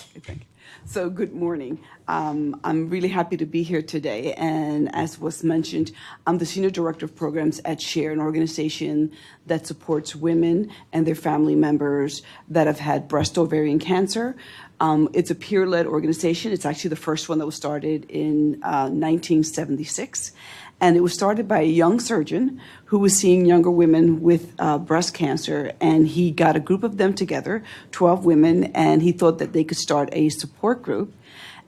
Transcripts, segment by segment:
Thank you. So good morning. I'm really happy to be here today. And as was mentioned, I'm the Senior Director of Programs at SHARE, an organization that supports women and their family members that have had breast ovarian cancer. It's a peer-led organization. It's actually the first one that was started in 1976. And it was started by a young surgeon who was seeing younger women with breast cancer. And he got a group of them together, 12 women, and he thought that they could start a support group.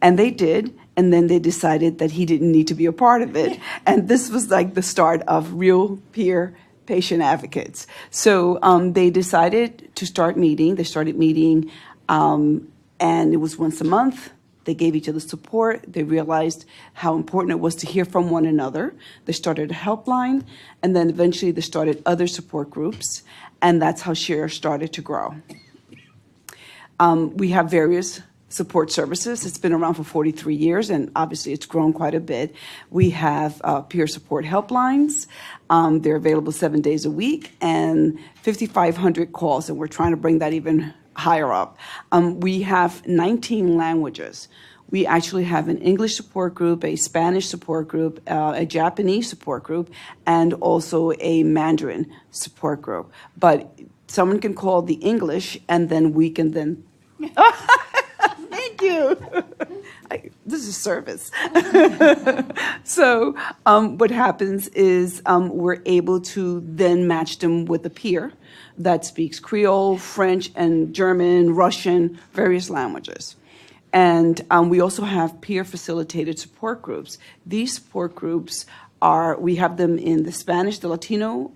And they did. And then they decided that he didn't need to be a part of it. And this was like the start of real peer patient advocates. So they decided to start meeting. They started meeting, and it was once a month. They gave each other support. They realized how important it was to hear from one another. They started a helpline, and then eventually they started other support groups, and that's how SHARE started to grow. We have various support services. It's been around for 43 years, and obviously it's grown quite a bit. We have peer support helplines. They're available 7 days a week, and 5,500 calls, and we're trying to bring that even higher up. We have 19 languages. We actually have an English support group, a Spanish support group, a Japanese support group, and also a Mandarin support group. But someone can call the English, and then we can then... Thank you. This is service. So what happens is we're able to then match them with a peer that speaks Creole, French, and German, Russian, various languages. And we also have peer-facilitated support groups. These support groups we have them in the Spanish, the Latino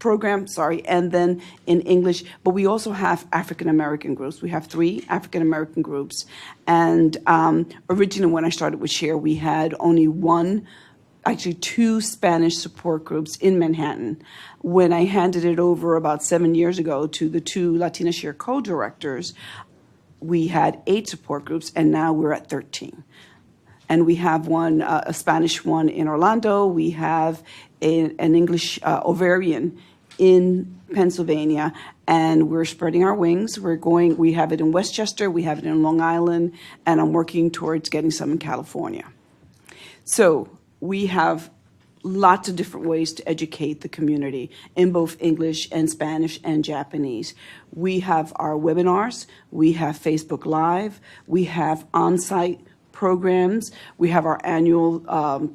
program, and then in English. But we also have African-American groups. We have 3 African-American groups. And originally when I started with SHARE, we had only 2 Spanish support groups in Manhattan. When I handed it over about 7 years ago to the 2 Latina SHARE co-directors, we had 8 support groups, and now we're at 13. And we have one, a Spanish one in Orlando. We have an English ovarian in Pennsylvania, and we're spreading our wings. We have it in Westchester, we have it in Long Island, and I'm working towards getting some in California. So we have lots of different ways to educate the community in both English and Spanish and Japanese. We have our webinars, we have Facebook Live, we have on-site programs, we have our annual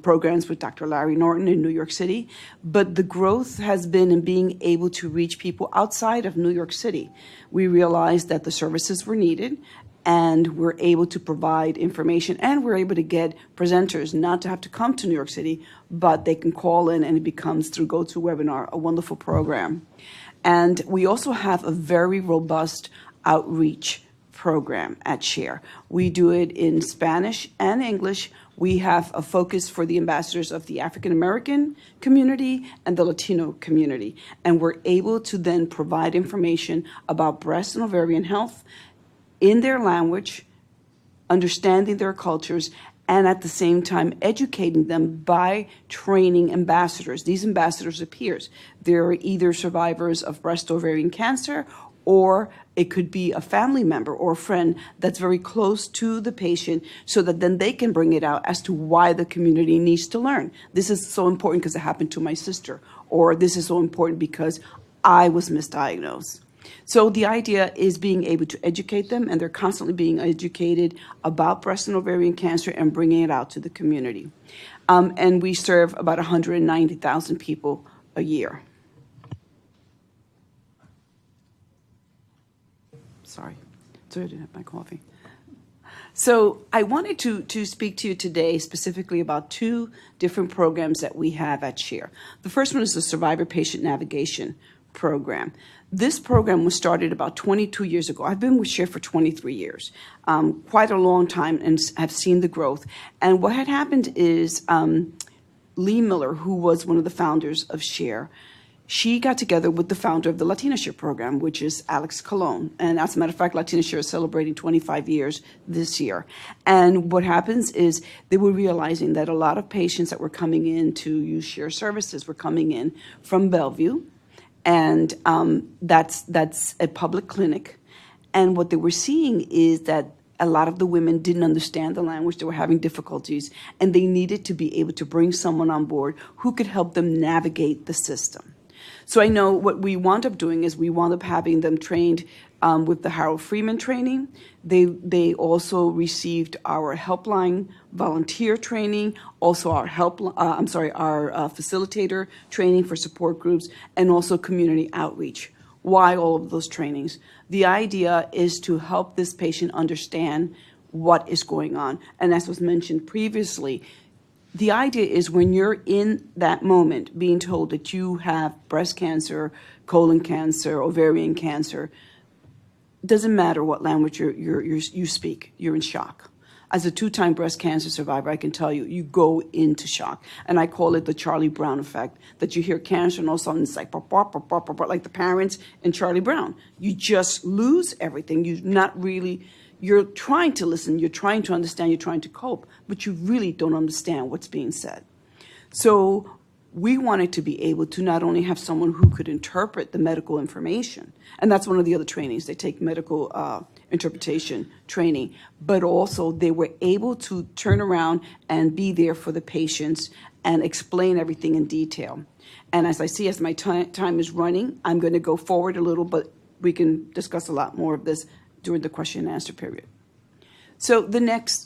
programs with Dr. Larry Norton in New York City, but the growth has been in being able to reach people outside of New York City. We realized that the services were needed, and we're able to provide information, and we're able to get presenters not to have to come to New York City, but they can call in, and it becomes, through GoToWebinar, a wonderful program. And we also have a very robust outreach program at SHARE. We do it in Spanish and English. We have a focus for the ambassadors of the African American community and the Latino community. And we're able to then provide information about breast and ovarian health in their language, understanding their cultures, and at the same time educating them by training ambassadors. These ambassadors are peers. They're either survivors of breast ovarian cancer, or it could be a family member or a friend that's very close to the patient, so that then they can bring it out as to why the community needs to learn. This is so important because it happened to my sister, or this is so important because I was misdiagnosed. So the idea is being able to educate them, and they're constantly being educated about breast and ovarian cancer and bringing it out to the community. And we serve about 190,000 people a year. Sorry, I didn't have my coffee. So I wanted to speak to you today specifically about 2 different programs that we have at SHARE. The first one is the Survivor Patient Navigation Program. This program was started about 22 years ago. I've been with SHARE for 23 years, quite a long time, and have seen the growth. And what had happened is Lee Miller, who was one of the founders of SHARE, she got together with the founder of the Latina SHARE program, which is Alex Colon. And as a matter of fact, Latina SHARE is celebrating 25 years this year. And what happens is they were realizing that a lot of patients that were coming in to use SHARE services were coming in from Bellevue, and that's a public clinic. And what they were seeing is that a lot of the women didn't understand the language. They were having difficulties, and they needed to be able to bring someone on board who could help them navigate the system. So I know what we wound up doing is we wound up having them trained with the Harold Freeman training. They also received our helpline volunteer training, also our facilitator training for support groups, and also community outreach. Why all of those trainings? The idea is to help this patient understand what is going on. And as was mentioned previously, the idea is when you're in that moment being told that you have breast cancer, colon cancer, ovarian cancer, doesn't matter what language you speak, you're in shock. As a 2-time breast cancer survivor, I can tell you, you go into shock. And I call it the Charlie Brown effect, that you hear cancer and all of a sudden it's like, like the parents in Charlie Brown. You just lose everything. You're trying to listen, you're trying to understand, you're trying to cope, but you really don't understand what's being said. So we wanted to be able to not only have someone who could interpret the medical information, and that's one of the other trainings, they take medical interpretation training, but also they were able to turn around and be there for the patients and explain everything in detail. And as I see, as my time is running, I'm going to go forward a little, but we can discuss a lot more of this during the question and answer period. So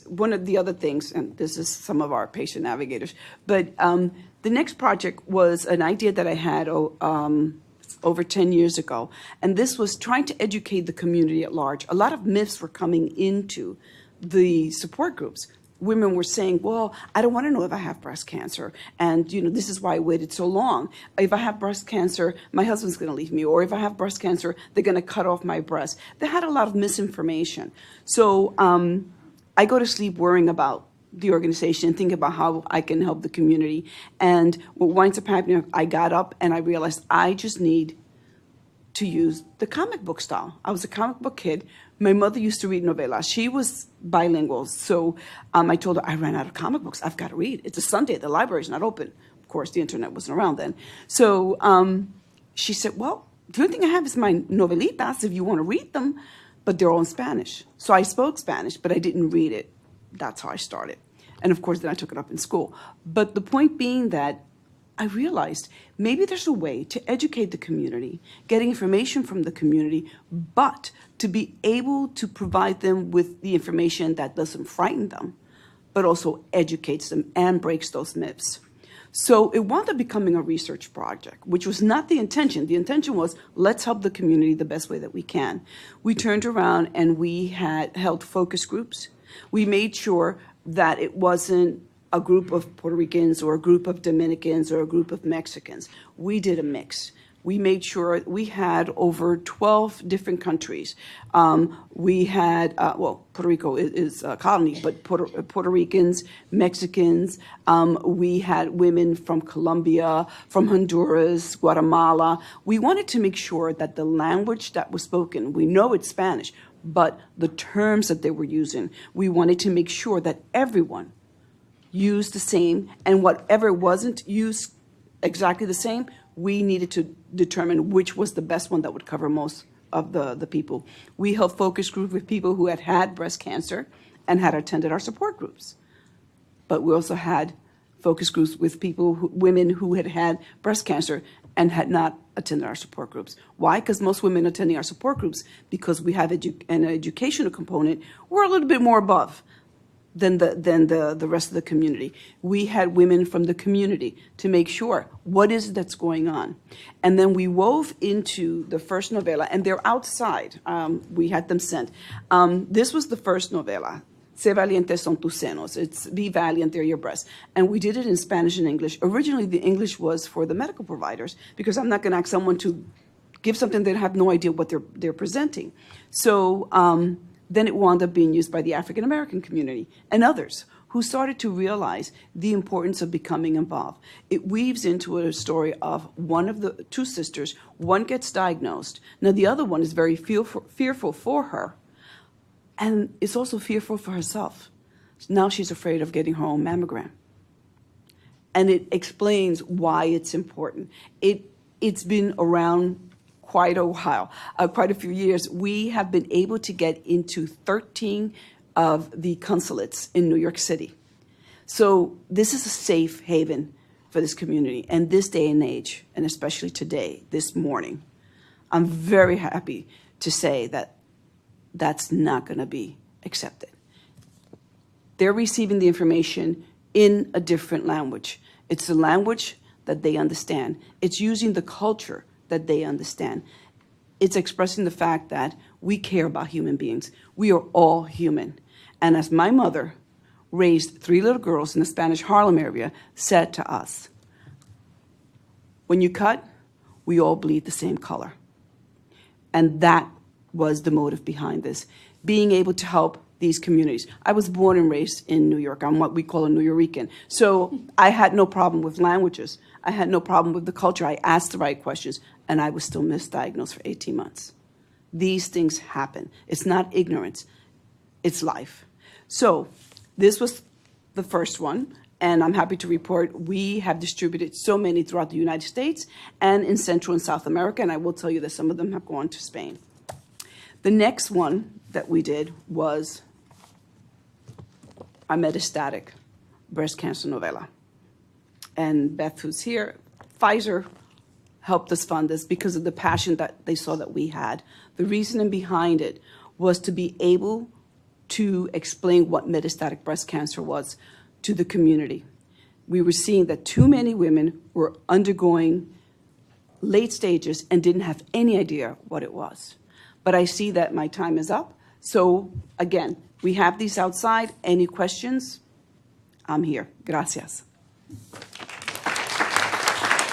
one of the other things, and this is some of our patient navigators, but the next project was an idea that I had over 10 years ago, and this was trying to educate the community at large. A lot of myths were coming into the support groups. Women were saying, well, I don't want to know if I have breast cancer, and this is why I waited so long. If I have breast cancer, my husband's going to leave me, or if I have breast cancer, they're going to cut off my breast. They had a lot of misinformation. So I go to sleep worrying about the organization and think about how I can help the community. And what winds up happening, I got up and I realized I just need to use the comic book style. I was a comic book kid. My mother used to read Novella. She was bilingual. So I told her, I ran out of comic books. I've got to read. It's a Sunday. The library's not open. Of course, the internet wasn't around then. So she said, well, the only thing I have is my novelitas if you want to read them, but they're all in Spanish. So I spoke Spanish, but I didn't read it. That's how I started. And of course, then I took it up in school. But the point being that I realized maybe there's a way to educate the community, getting information from the community, but to be able to provide them with the information that doesn't frighten them, but also educates them and breaks those myths. So it wound up becoming a research project, which was not the intention. The intention was, let's help the community the best way that we can. We turned around and we held focus groups. We made sure that it wasn't a group of Puerto Ricans or a group of Dominicans or a group of Mexicans. We did a mix. We made sure we had over 12 different countries. We had, Puerto Rico is a colony, but Puerto Ricans, Mexicans. We had women from Colombia, from Honduras, Guatemala. We wanted to make sure that the language that was spoken, we know it's Spanish, but the terms that they were using, we wanted to make sure that everyone used the same, and whatever wasn't used exactly the same, we needed to determine which was the best one that would cover most of the people. We held focus groups with people who had had breast cancer and had attended our support groups. But we also had focus groups with women who had had breast cancer and had not attended our support groups. Why? Because most women attending our support groups, because we have an educational component, we're a little bit more above than the rest of the community. We had women from the community to make sure what is it that's going on. And then we wove into the first novella, and they're outside. We had them sent. This was the first novella, Se valientes son tus senos. It's be valiant, they're your breasts. And we did it in Spanish and English. Originally, the English was for the medical providers, because I'm not going to ask someone to give something they have no idea what they're presenting. So then it wound up being used by the African American community and others who started to realize the importance of becoming involved. It weaves into a story of one of the two sisters. One gets diagnosed. Now the other one is very fearful for her, and is also fearful for herself. Now she's afraid of getting her own mammogram. And it explains why it's important. It's been around quite a while, quite a few years, we have been able to get into 13 of the consulates in New York City. So this is a safe haven for this community. And this day and age, and especially today, this morning, I'm very happy to say that that's not going to be accepted. They're receiving the information in a different language. It's a language that they understand. It's using the culture that they understand. It's expressing the fact that we care about human beings. We are all human. And as my mother raised 3 little girls in the Spanish Harlem area said to us, when you cut, we all bleed the same color. And that was the motive behind this, being able to help these communities. I was born and raised in New York. I'm what we call a New Yorican. So I had no problem with languages. I had no problem with the culture. I asked the right questions, and I was still misdiagnosed for 18 months. These things happen. It's not ignorance. It's life. So this was the first one, and I'm happy to report we have distributed so many throughout the United States and in Central and South America, and I will tell you that some of them have gone to Spain. The next one that we did was our metastatic breast cancer novella. And Beth, who's here, Pfizer helped us fund this because of the passion that they saw that we had. The reasoning behind it was to be able to explain what metastatic breast cancer was to the community. We were seeing that too many women were undergoing late stages and didn't have any idea what it was. But I see that my time is up. So again, we have these outside. Any questions? I'm here. Gracias.